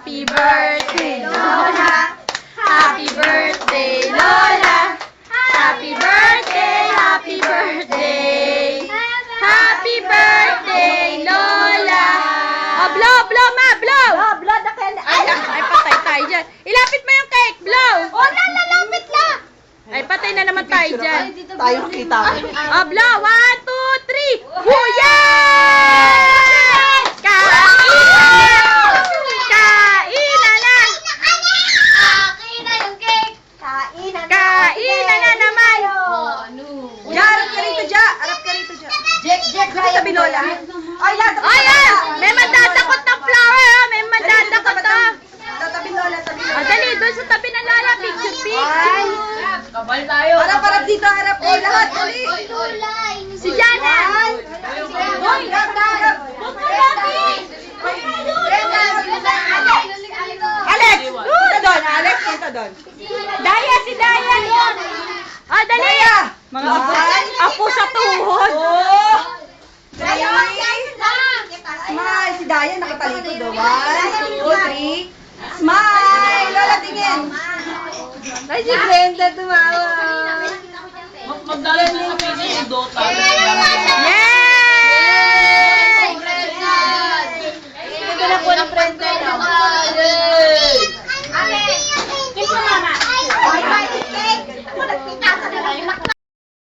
Happy birthday, Lola! Happy birthday, Lola! Happy birthday, happy birthday! Happy birthday, Lola! Oh, blow, blow, ma, blow! Blow the candle. Ay, patay tayo dyan. Ilapit mo yung cake, blow! Wala, lalapit na. Ay, patay na naman tayo dyan. Tayo kita. Oh, blow, 1, 2, 3! Huyan! Kainan! Kainan na! Akin na yung cake. Kainan na. Kainan na naman! Ja, harap ka rito, Ja. Harap ka rito, Ja. Jack, Sa binola. Ay, yan. Ayan! May madadakot ng flower, oh! May madadakot, oh! Tabi Lola, tabi Lola. Oh, dali, doon sa tabi ng Lola. Picture, picture. Harap, harap dito, harap. Oh, lahat, dali. Si Jana. Hoy, harap. Alex! Punta doon, Alex. Punta doon. Daya, si Daya yun. Oh, dali. Mga apo sa tuhod. Oh! Smile. Si Daya nakatalikod. 1, 2, 3. Smile! Lola, tingin. Ay, si Brenda tumawa. Magdala na sa pizza yung Dota.